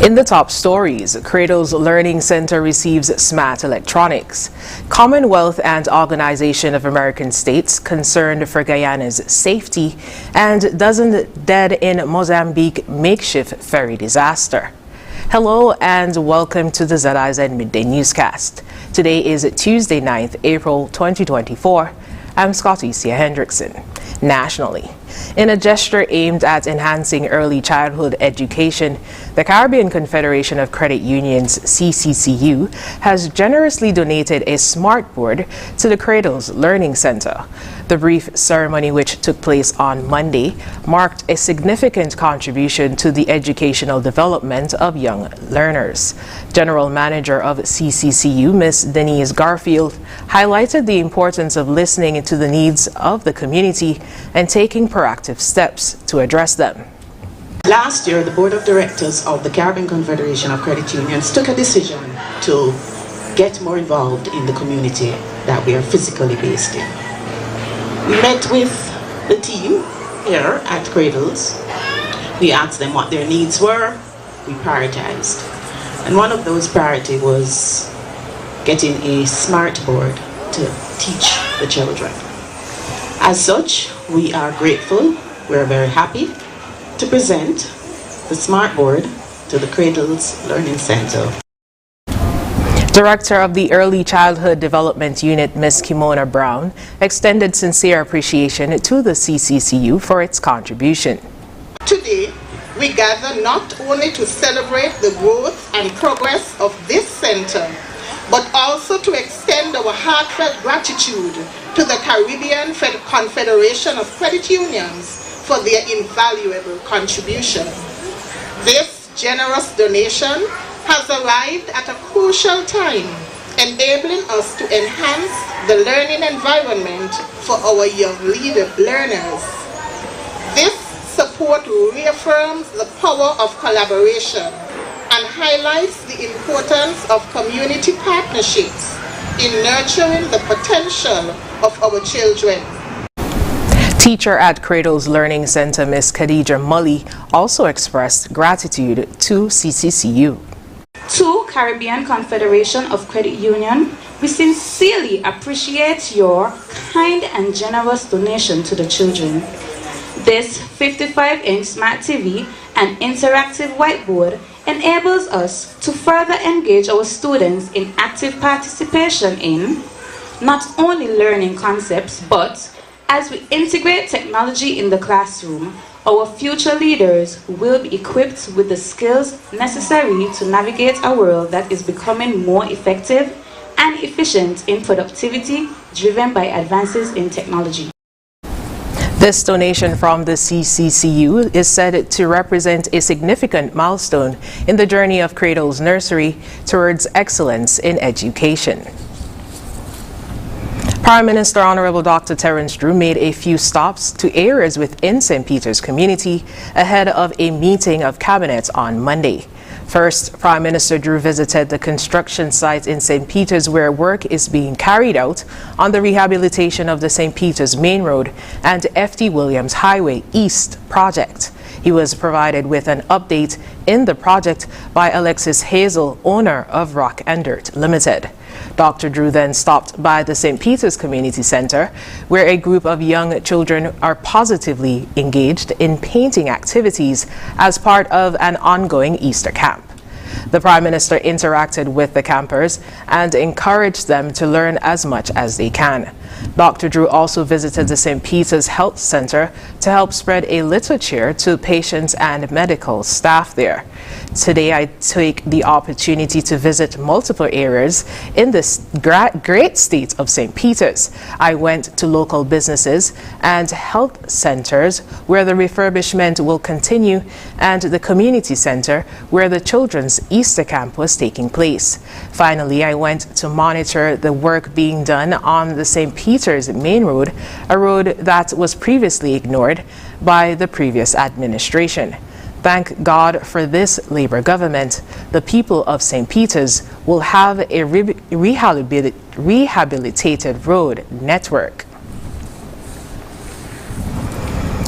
In the top stories, Cradle's Learning Center receives smart electronics. Commonwealth and Organization of American States concerned for Guyana's safety, and dozen dead in Mozambique makeshift ferry disaster. Hello and welcome to the ZIZ Midday Newscast. Today is Tuesday, 9th April 2024. I'm Scotty Hendrickson. Nationally, in a gesture aimed at enhancing early childhood education, the Caribbean Confederation of Credit Unions, CCCU, has generously donated a smartboard to the Cradle's Learning Center. The brief ceremony, which took place on Monday, marked a significant contribution to the educational development of young learners. General Manager of CCCU, Ms. Denise Garfield, highlighted the importance of listening to the needs of the community and taking proactive steps to address them. Last year, the Board of Directors of the Caribbean Confederation of Credit Unions took a decision to get more involved in the community that we are physically based in. We met with the team here at Cradles. We asked them what their needs were. We prioritized. And one of those priorities was getting a smart board to teach the children. As such, we are grateful, we're very happy to present the smart board to the Cradles Learning Center. Director of the Early Childhood Development Unit, Ms. Kimona Brown, extended sincere appreciation to the CCCU for its contribution. Today, we gather not only to celebrate the growth and progress of this center, but also to extend our heartfelt gratitude to the Caribbean Confederation of Credit Unions for their invaluable contribution. This generous donation has arrived at a crucial time, enabling us to enhance the learning environment for our young learners. This support reaffirms the power of collaboration and highlights the importance of community partnerships in nurturing the potential of our children. Teacher at Cradle's Learning Center, Ms. Khadija Mully, also expressed gratitude to CCCU. To Caribbean Confederation of Credit Union, we sincerely appreciate your kind and generous donation to the children. This 55-inch smart TV and interactive whiteboard enables us to further engage our students in active participation in not only learning concepts, but as we integrate technology in the classroom, our future leaders will be equipped with the skills necessary to navigate a world that is becoming more effective and efficient in productivity, driven by advances in technology. This donation from the CCCU is said to represent a significant milestone in the journey of Cradle's nursery towards excellence in education. Prime Minister Honorable Dr. Terence Drew made a few stops to areas within St. Peter's community ahead of a meeting of cabinet on Monday. First, Prime Minister Drew visited the construction site in St. Peter's where work is being carried out on the rehabilitation of the St. Peter's Main Road and F.T. Williams Highway East project. He was provided with an update in the project by Alexis Hazel, owner of Rock and Dirt Limited. Dr. Drew then stopped by the St. Peter's Community Center, where a group of young children are positively engaged in painting activities as part of an ongoing Easter camp. The Prime Minister interacted with the campers and encouraged them to learn as much as they can. Dr. Drew also visited the St. Peter's Health Center to help spread a literature to patients and medical staff there. Today, I take the opportunity to visit multiple areas in this great state of St. Peter's. I went to local businesses and health centers where the refurbishment will continue, and the community center where the children's Easter camp was taking place. Finally, I went to monitor the work being done on the St. Peter's Main Road, a road that was previously ignored by the previous administration. Thank God for this Labour government. The people of St. Peter's will have a rehabilitated road network.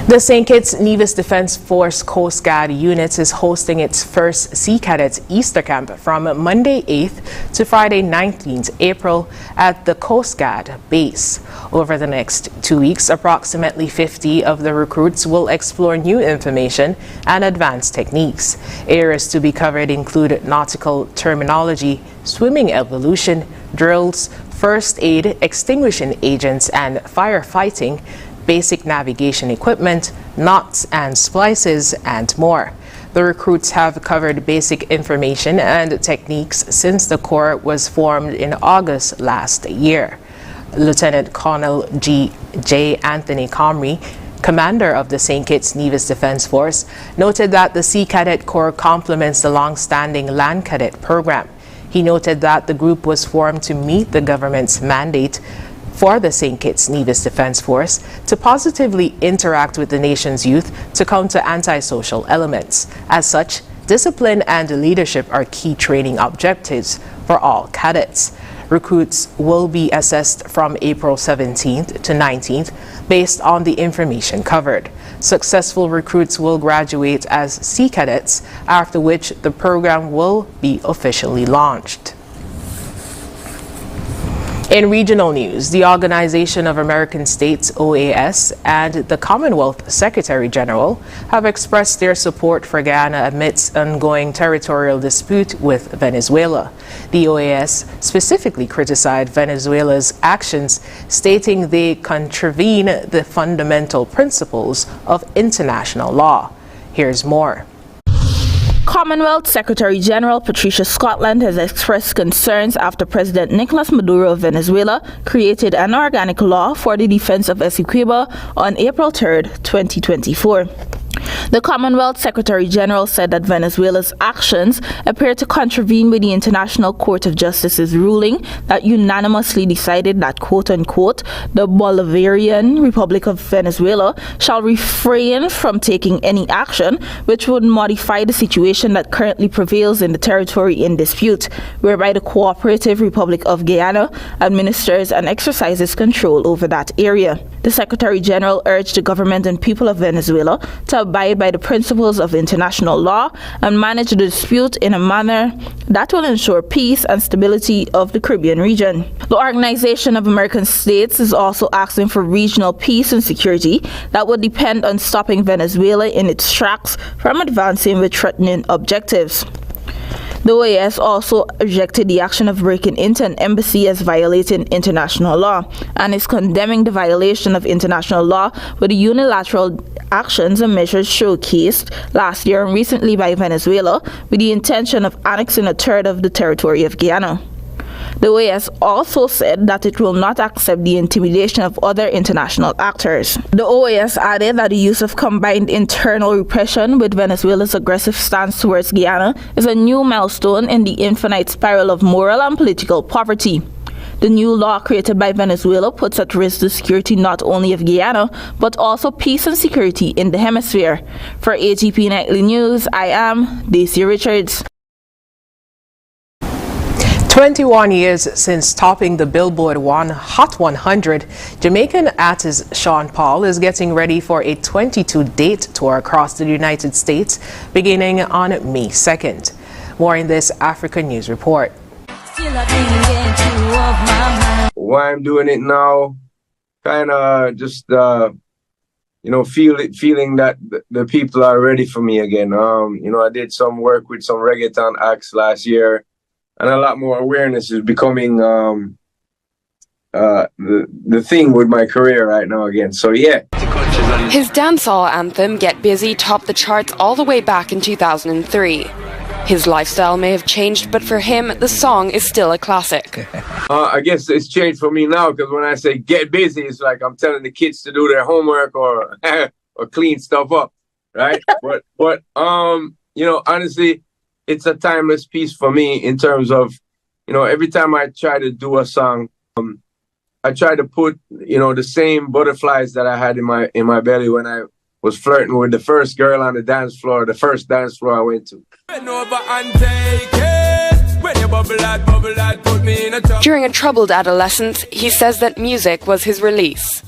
The St. Kitts Nevis Defense Force Coast Guard unit is hosting its first Sea Cadets Easter Camp from Monday 8th to Friday 19th April at the Coast Guard base. Over the next 2 weeks, approximately 50 of the recruits will explore new information and advanced techniques. Areas to be covered include nautical terminology, swimming evolution, drills, first aid, extinguishing agents and firefighting, basic navigation equipment, knots and splices, and more. The recruits have covered basic information and techniques since the Corps was formed in August last year. Lieutenant Colonel J. Anthony Comrie, commander of the St. Kitts Nevis Defense Force, noted that the Sea Cadet Corps complements the long-standing Land Cadet program. He noted that the group was formed to meet the government's mandate for the St. Kitts Nevis Defense Force to positively interact with the nation's youth to counter antisocial elements. As such, discipline and leadership are key training objectives for all cadets. Recruits will be assessed from April 17th to 19th based on the information covered. Successful recruits will graduate as Sea Cadets, after which the program will be officially launched. In regional news, the Organization of American States, OAS, and the Commonwealth Secretary General have expressed their support for Guyana amidst ongoing territorial dispute with Venezuela. The OAS specifically criticized Venezuela's actions, stating they contravene the fundamental principles of international law. Here's more. Commonwealth Secretary General Patricia Scotland has expressed concerns after President Nicolas Maduro of Venezuela created an organic law for the defense of Essequibo on April 3, 2024. The Commonwealth Secretary General said that Venezuela's actions appear to contravene with the International Court of Justice's ruling that unanimously decided that, quote-unquote, the Bolivarian Republic of Venezuela shall refrain from taking any action which would modify the situation that currently prevails in the territory in dispute, whereby the Cooperative Republic of Guyana administers and exercises control over that area. The Secretary General urged the government and people of Venezuela to abide by the principles of international law and manage the dispute in a manner that will ensure peace and stability of the Caribbean region. The Organization of American States is also asking for regional peace and security that would depend on stopping Venezuela in its tracks from advancing with threatening objectives. The OAS also rejected the action of breaking into an embassy as violating international law and is condemning the violation of international law with the unilateral actions and measures showcased last year and recently by Venezuela with the intention of annexing a third of the territory of Guyana. The OAS also said that it will not accept the intimidation of other international actors. The OAS added that the use of combined internal repression with Venezuela's aggressive stance towards Guyana is a new milestone in the infinite spiral of moral and political poverty. The new law created by Venezuela puts at risk the security not only of Guyana, but also peace and security in the hemisphere. For AGP Nightly News, I am Daisy Richards. 21 years since topping the Billboard Hot 100, Jamaican artist Sean Paul is getting ready for a 22-date tour across the United States beginning on May 2nd. More in this African News Report. Why I'm doing it now, kind of just, feeling that the people are ready for me again. I did some work with some reggaeton acts last year, and a lot more awareness is becoming the thing with my career right now again. So yeah. His dancehall anthem, Get Busy, topped the charts all the way back in 2003. His lifestyle may have changed, but for him, the song is still a classic. I guess it's changed for me now, because when I say get busy, it's like I'm telling the kids to do their homework or or clean stuff up, right? but honestly, it's a timeless piece for me in terms of, every time I try to do a song, I try to put, the same butterflies that I had in my belly when I was flirting with the first girl on the dance floor, the first dance floor I went to. During a troubled adolescence, he says that music was his release.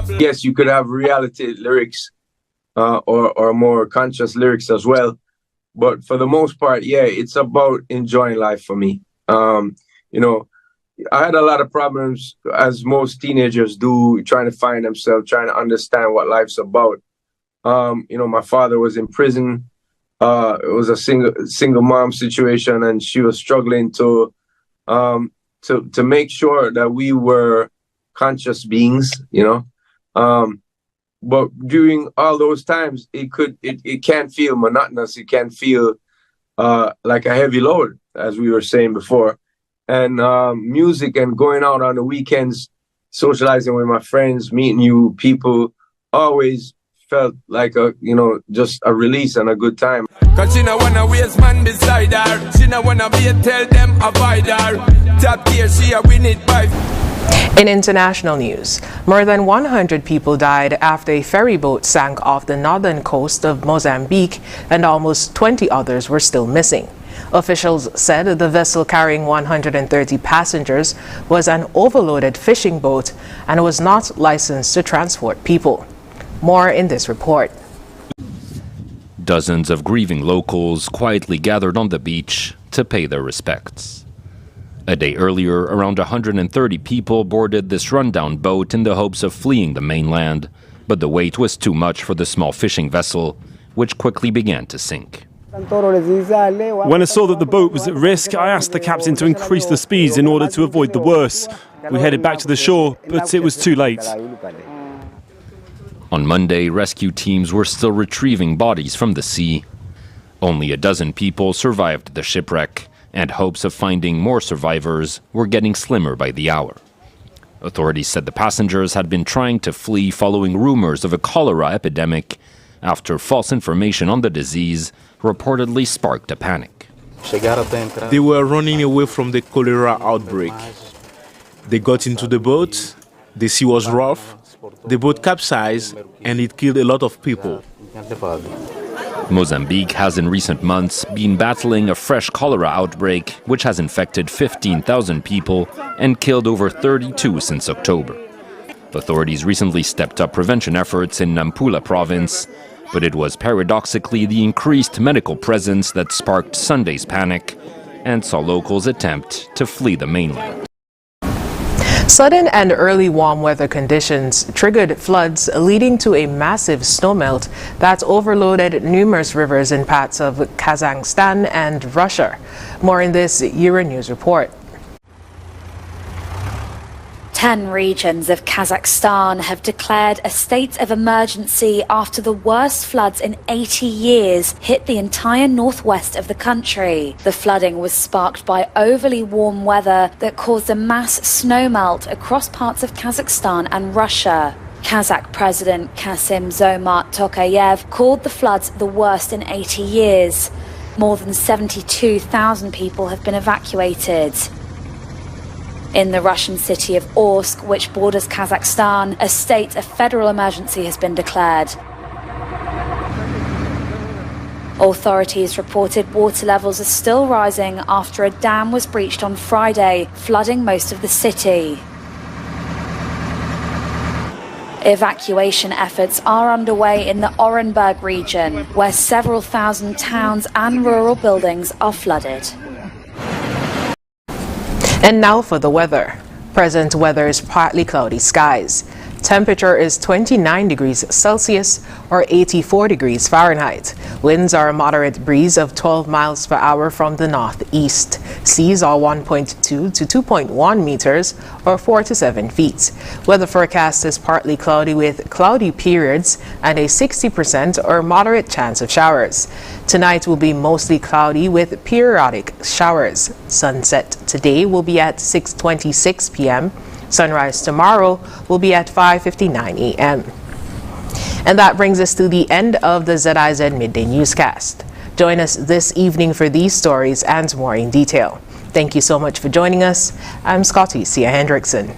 Yes, you could have reality lyrics or more conscious lyrics as well. But for the most part, yeah, it's about enjoying life for me. You know, I had a lot of problems, as most teenagers do, trying to find themselves, trying to understand what life's about. You know, my father was in prison. It was a single mom situation, and she was struggling to make sure that we were conscious beings, you know. But during all those times, it can feel monotonous. It can feel like a heavy load, as we were saying before. And music and going out on the weekends, socializing with my friends, meeting new people, always felt like just a release and a good time. Cause she no wanna waste man beside her. She no wanna be a tell them avoid her. Top tier, she a win it by. In international news, more than 100 people died after a ferry boat sank off the northern coast of Mozambique, and almost 20 others were still missing. Officials said the vessel carrying 130 passengers was an overloaded fishing boat and was not licensed to transport people. More in this report. Dozens of grieving locals quietly gathered on the beach to pay their respects. A day earlier, around 130 people boarded this rundown boat in the hopes of fleeing the mainland, but the weight was too much for the small fishing vessel, which quickly began to sink. When I saw that the boat was at risk, I asked the captain to increase the speeds in order to avoid the worst. We headed back to the shore, but it was too late. On Monday, rescue teams were still retrieving bodies from the sea. Only a dozen people survived the shipwreck, and hopes of finding more survivors were getting slimmer by the hour. Authorities said the passengers had been trying to flee following rumors of a cholera epidemic after false information on the disease reportedly sparked a panic. They were running away from the cholera outbreak. They got into the boat, the sea was rough, the boat capsized, and it killed a lot of people. Mozambique has in recent months been battling a fresh cholera outbreak, which has infected 15,000 people and killed over 32 since October. Authorities recently stepped up prevention efforts in Nampula province, but it was paradoxically the increased medical presence that sparked Sunday's panic and saw locals attempt to flee the mainland. Sudden and early warm weather conditions triggered floods, leading to a massive snowmelt that overloaded numerous rivers in parts of Kazakhstan and Russia. More in this Euronews report. 10 regions of Kazakhstan have declared a state of emergency after the worst floods in 80 years hit the entire northwest of the country. The flooding was sparked by overly warm weather that caused a mass snowmelt across parts of Kazakhstan and Russia. Kazakh President Kassym-Jomart Tokayev called the floods the worst in 80 years. More than 72,000 people have been evacuated. In the Russian city of Orsk, which borders Kazakhstan, a state of federal emergency has been declared. Authorities reported water levels are still rising after a dam was breached on Friday, flooding most of the city. Evacuation efforts are underway in the Orenburg region, where several thousand towns and rural buildings are flooded. And now for the weather. Present weather is partly cloudy skies. Temperature is 29 degrees Celsius or 84 degrees Fahrenheit. Winds are a moderate breeze of 12 miles per hour from the northeast. Seas are 1.2 to 2.1 meters or 4 to 7 feet. Weather forecast is partly cloudy with cloudy periods and a 60% or moderate chance of showers. Tonight will be mostly cloudy with periodic showers. Sunset today will be at 6:26 p.m. Sunrise tomorrow will be at 5:59 a.m. And that brings us to the end of the ZIZ Midday Newscast. Join us this evening for these stories and more in detail. Thank you so much for joining us. I'm Scotty Sia Hendrickson.